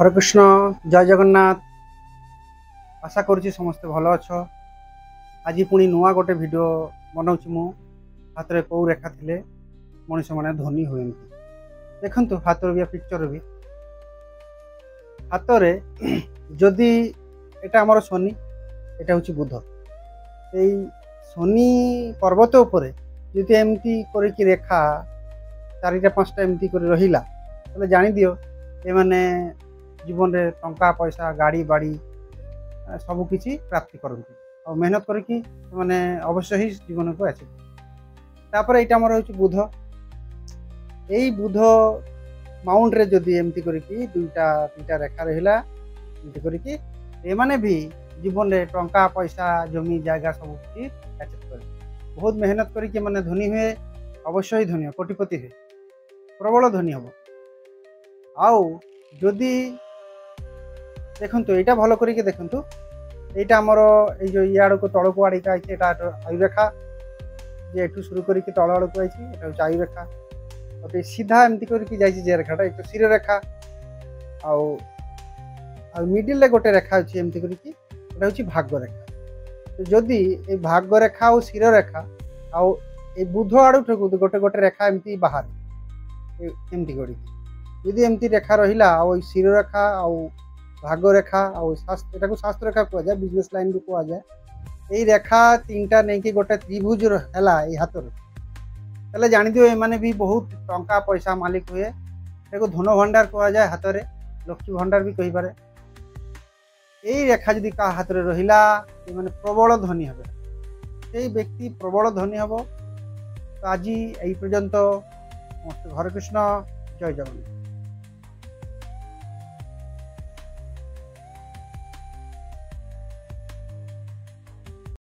हरे कृष्ण जय जगन्नाथ। आशा करुच्ची समस्ते भल अछ। आज पुणी नुआ गोटे वीडियो बनाऊँ मु हाथ में कौ रेखा थिले मनीष मैंने धनी हुए देखु हाथ भी पिक्चर भी हाथ में जदि एटा आमर शनि एटा हूँ बुध यही शनि पर्वत उपर जदि एमती कर रेखा चारिटा पांचटा एमती कर रहिला तो जानी दियो ये माने जीवन में टंका पैसा गाड़ी बाड़ी सबकि प्राप्ति करती और मेहनत करके मैंने अवश्य ही जीवन को आसे। तापर यहाँ आमर हूँ बुध यही बुध माउंट रे जदि एमती करके दुईटा तीनटा रेखा रहा एमती करके एमाने भी जीवन में टंका पैसा जमी जगह सबकि एक्सेप्ट करे बहुत मेहनत करके मैंने धनी हुए अवश्य ही धनी कोटिपति हुए प्रबल धनी हम आउ जदि देखु यहाँ भल करके देखु यहाँ आमर ये इाड़ को तल को आड़क आई आयुरेखा जे एठू शुरू करके तल आड़ को आई आयुरेखा गोटे सीधा एमती करके जाए रेखाटा एक शिर रेखा आउ मिडिल गोटे रेखा अच्छी एमती करके हूँ भाग्य रेखा। तो जदि ये भाग्य रेखा और शिर रेखा आउ बुध आड़ गोटे गोटे रेखा एमती बाहर एमती करके एमती रेखा रहा आ शिर रेखा आउ भाग्य रेखा और शास्त्र रेखा कह जाए बिजनेस लाइन भी कह जाए यही रेखा तीनटा नहीं गोटे त्रिभुज है हाथ में जानी दियो एमाने भी बहुत टंका पैसा मालिक हुए धन भंडार कह जाए हाथ में लक्ष्मी भंडार भी कहीपे यही रेखा जदि का हाथ में रहा ये प्रबल धनी हे से व्यक्ति प्रबल धनी हम। तो आज यही पर्यंत हरे कृष्ण जय जगन्नाथ।